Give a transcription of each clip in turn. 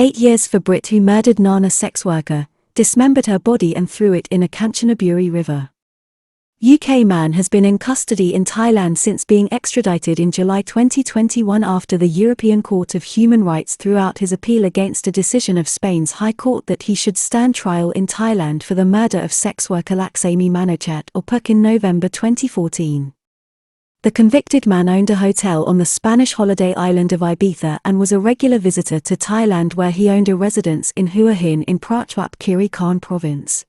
8 years for Brit who murdered Nana sex worker, dismembered her body and threw it in a Kanchanaburi river. UK man has been in custody in Thailand since being extradited in July 2021 after the European Court of Human Rights threw out his appeal against a decision of Spain's High Court that he should stand trial in Thailand for the murder of sex worker Laxami Manochat or Pook in November 2014. The convicted man owned a hotel on the Spanish holiday island of Ibiza and was a regular visitor to Thailand, where he owned a residence in Hua Hin in Prachuap Khiri Khan province.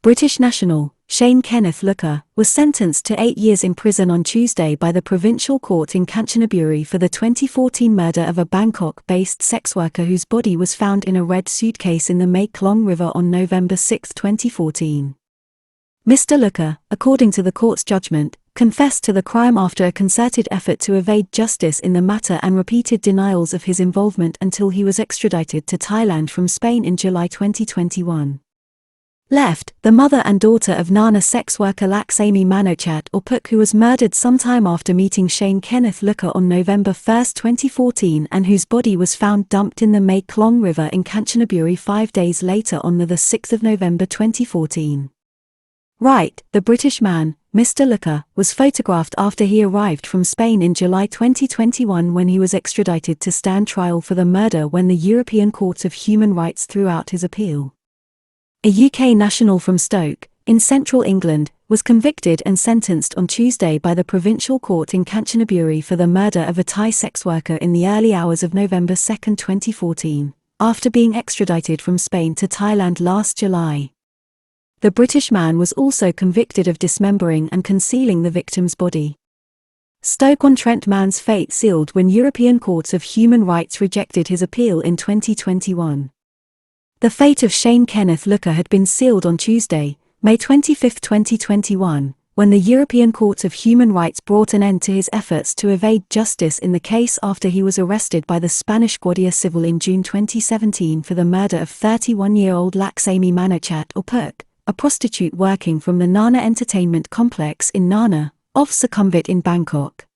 British national Shane Kenneth Looker was sentenced to 8 years in prison on Tuesday by the provincial court in Kanchanaburi for the 2014 murder of a Bangkok-based sex worker whose body was found in a red suitcase in the Mae Klong River on November 6, 2014. Mr. Looker, according to the court's judgment, confessed to the crime after a concerted effort to evade justice in the matter and repeated denials of his involvement until he was extradited to Thailand from Spain in July 2021. Left, the mother and daughter of Nana sex worker Laxami Manochat or Pook, who was murdered sometime after meeting Shane Kenneth Looker on November 1, 2014, and whose body was found dumped in the Mae Klong River in Kanchanaburi 5 days later on the 6th of November 2014. Right, the British man, Mr. Looker, was photographed after he arrived from Spain in July 2021 when he was extradited to stand trial for the murder when the European Court of Human Rights threw out his appeal. A UK national from Stoke, in central England, was convicted and sentenced on Tuesday by the provincial court in Kanchanaburi for the murder of a Thai sex worker in the early hours of November 2, 2014, after being extradited from Spain to Thailand last July. The British man was also convicted of dismembering and concealing the victim's body. Stoke-on-Trent man's fate sealed when European Court of Human Rights rejected his appeal in 2021. The fate of Shane Kenneth Looker had been sealed on Tuesday, May 25, 2021, when the European Court of Human Rights brought an end to his efforts to evade justice in the case after he was arrested by the Spanish Guardia Civil in June 2017 for the murder of 31-year-old Laxami Manochat or Pook, a prostitute working from the Nana Entertainment Complex in Nana, off Sukhumvit in Bangkok.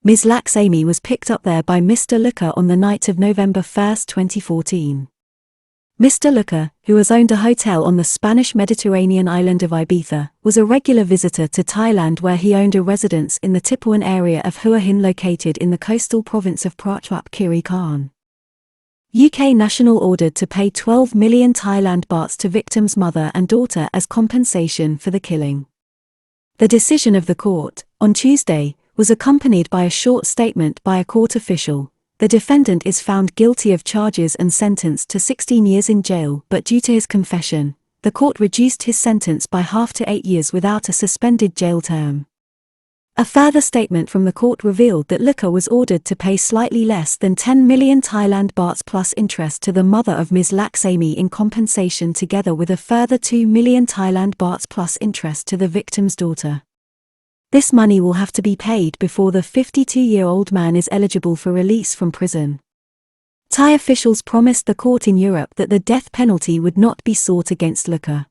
Ms. Laxami was picked up there by Mr. Looker on the night of November 1, 2014. Mr. Looker, who has owned a hotel on the Spanish Mediterranean island of Ibiza, was a regular visitor to Thailand, where he owned a residence in the Tipuan area of Hua Hin located in the coastal province of Prachuap Khiri Khan. UK national ordered to pay 12 million Thailand bahts to victim's mother and daughter as compensation for the killing. The decision of the court, on Tuesday, was accompanied by a short statement by a court official. The defendant is found guilty of charges and sentenced to 16 years in jail, but due to his confession, the court reduced his sentence by half to 8 years without a suspended jail term. A further statement from the court revealed that Looker was ordered to pay slightly less than 10 million Thailand bahts plus interest to the mother of Ms. Laxami in compensation, together with a further 2 million Thailand bahts plus interest to the victim's daughter. This money will have to be paid before the 52-year-old man is eligible for release from prison. Thai officials promised the court in Europe that the death penalty would not be sought against Looker.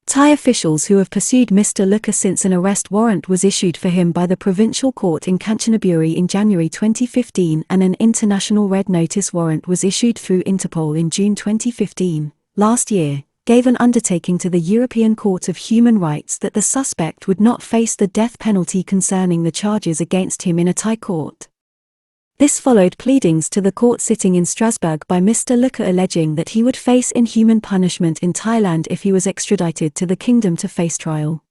Thai officials who have pursued Mr. Looker since an arrest warrant was issued for him by the provincial court in Kanchanaburi in January 2015 and an international red notice warrant was issued through Interpol in June 2015, last year, gave an undertaking to the European Court of Human Rights that the suspect would not face the death penalty concerning the charges against him in a Thai court. This followed pleadings to the court sitting in Strasbourg by Mr. Looker alleging that he would face inhuman punishment in Thailand if he was extradited to the kingdom to face trial.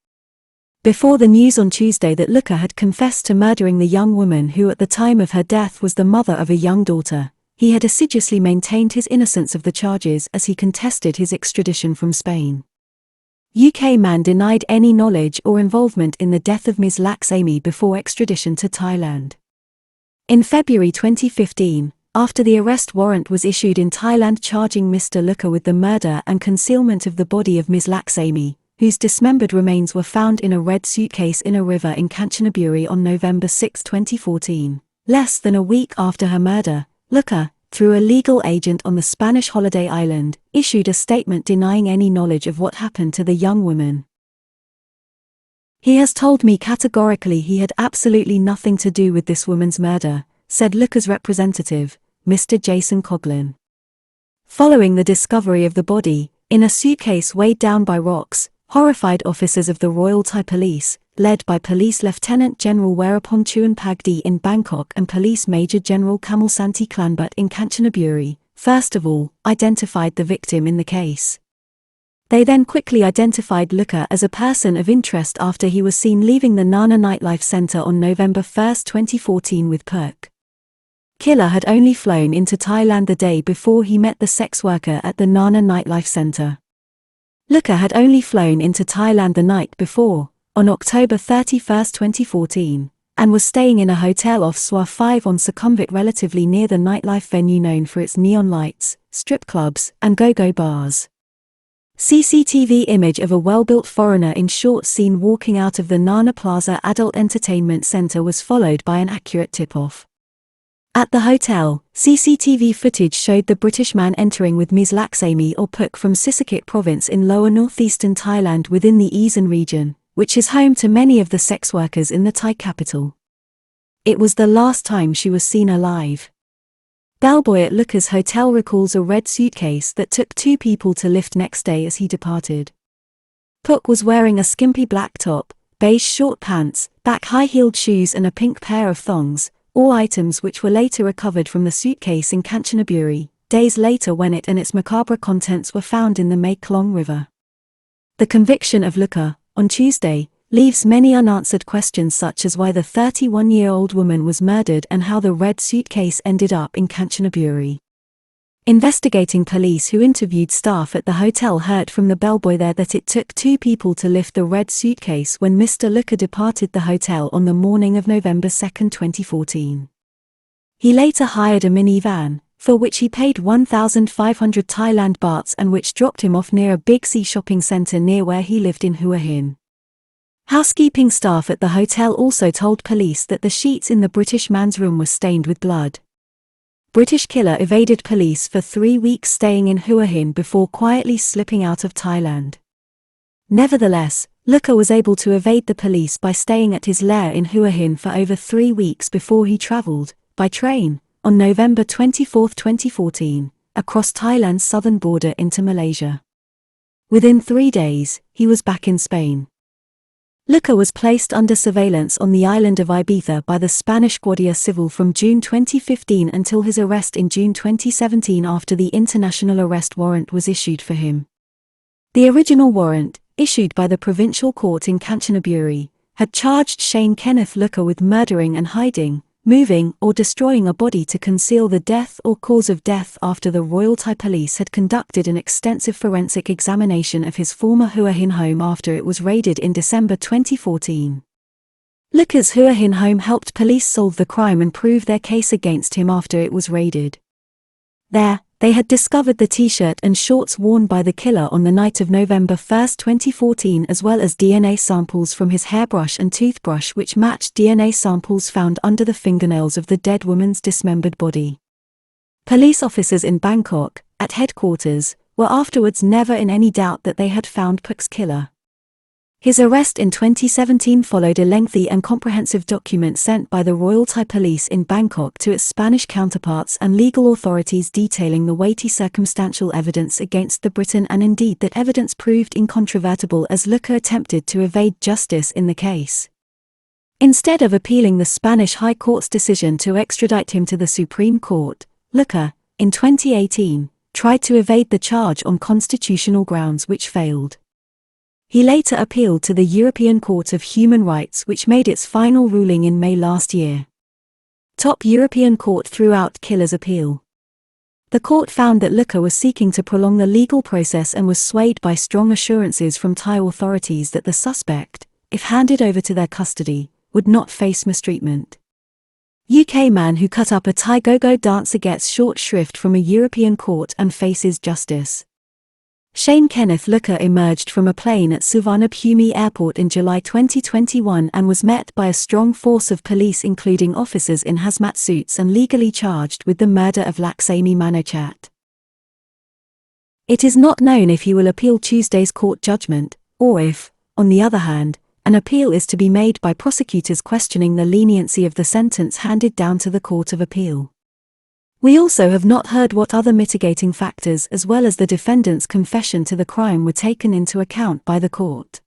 Before the news on Tuesday that Looker had confessed to murdering the young woman who at the time of her death was the mother of a young daughter, he had assiduously maintained his innocence of the charges as he contested his extradition from Spain. UK man denied any knowledge or involvement in the death of Ms. Laxami before extradition to Thailand. In February 2015, after the arrest warrant was issued in Thailand charging Mr. Looker with the murder and concealment of the body of Ms. Laxami, whose dismembered remains were found in a red suitcase in a river in Kanchanaburi on November 6, 2014, less than a week after her murder, Looker, through a legal agent on the Spanish holiday island, issued a statement denying any knowledge of what happened to the young woman. "He has told me categorically he had absolutely nothing to do with this woman's murder," said Looker's representative, Mr. Jason Coughlin. Following the discovery of the body, in a suitcase weighed down by rocks, horrified officers of the Royal Thai Police, led by Police Lieutenant General Werapong Pagdi in Bangkok and Police Major General Kamalsanti Klanbut in Kanchanaburi, first of all, identified the victim in the case. They then quickly identified Luka as a person of interest after he was seen leaving the Nana nightlife center on November 1, 2014 with Pook. Killer had only flown into Thailand the day before he met the sex worker at the Nana nightlife center. Luka had only flown into Thailand the night before, on October 31, 2014, and was staying in a hotel off Swa 5 on Sukhumvit relatively near the nightlife venue known for its neon lights, strip clubs, and go-go bars. CCTV image of a well-built foreigner in shorts seen walking out of the Nana Plaza Adult Entertainment Center was followed by an accurate tip-off. At the hotel, CCTV footage showed the British man entering with Ms. Laxami or Pook from Sisaket province in lower northeastern Thailand within the Isan region, which is home to many of the sex workers in the Thai capital. It was the last time she was seen alive. Bellboy at Luka's hotel recalls a red suitcase that took 2 people to lift next day as he departed. Pook was wearing a skimpy black top, beige short pants, black high-heeled shoes and a pink pair of thongs, all items which were later recovered from the suitcase in Kanchanaburi, days later when it and its macabre contents were found in the Mekong River. The conviction of Luka, on Tuesday, leaves many unanswered questions such as why the 31-year-old woman was murdered and how the red suitcase ended up in Kanchanaburi. Investigating police who interviewed staff at the hotel heard from the bellboy there that it took 2 people to lift the red suitcase when Mr. Luka departed the hotel on the morning of November 2, 2014. He later hired a minivan, for which he paid 1,500 Thailand bahts and which dropped him off near a Big C shopping center near where he lived in Hua Hin. Housekeeping staff at the hotel also told police that the sheets in the British man's room were stained with blood. British killer evaded police for 3 weeks staying in Hua Hin before quietly slipping out of Thailand. Nevertheless, Luka was able to evade the police by staying at his lair in Hua Hin for over 3 weeks before he travelled, by train, on November 24, 2014, across Thailand's southern border into Malaysia. Within 3 days, he was back in Spain. Luka was placed under surveillance on the island of Ibiza by the Spanish Guardia Civil from June 2015 until his arrest in June 2017 after the international arrest warrant was issued for him. The original warrant, issued by the provincial court in Kanchanaburi, had charged Shane Kenneth Luka with murdering and hiding, moving or destroying a body to conceal the death or cause of death after the Royal Thai Police had conducted an extensive forensic examination of his former Hua Hin home after it was raided in December 2014. Luka's Hua Hin home helped police solve the crime and prove their case against him after it was raided. There, they had discovered the t-shirt and shorts worn by the killer on the night of November 1, 2014 as well as DNA samples from his hairbrush and toothbrush which matched DNA samples found under the fingernails of the dead woman's dismembered body. Police officers in Bangkok, at headquarters, were afterwards never in any doubt that they had found Pook's killer. His arrest in 2017 followed a lengthy and comprehensive document sent by the Royal Thai Police in Bangkok to its Spanish counterparts and legal authorities detailing the weighty circumstantial evidence against the Briton and indeed that evidence proved incontrovertible as Luka attempted to evade justice in the case. Instead of appealing the Spanish High Court's decision to extradite him to the Supreme Court, Luka, in 2018, tried to evade the charge on constitutional grounds which failed. He later appealed to the European Court of Human Rights which made its final ruling in May last year. Top European Court threw out killer's appeal. The court found that Luka was seeking to prolong the legal process and was swayed by strong assurances from Thai authorities that the suspect, if handed over to their custody, would not face mistreatment. UK man who cut up a Thai go-go dancer gets short shrift from a European court and faces justice. Shane Kenneth Luka emerged from a plane at Suvarnabhumi Airport in July 2021 and was met by a strong force of police including officers in hazmat suits and legally charged with the murder of Laxami Manochat. It is not known if he will appeal Tuesday's court judgment, or if, on the other hand, an appeal is to be made by prosecutors questioning the leniency of the sentence handed down to the Court of Appeal. We also have not heard what other mitigating factors as well as the defendant's confession to the crime were taken into account by the court.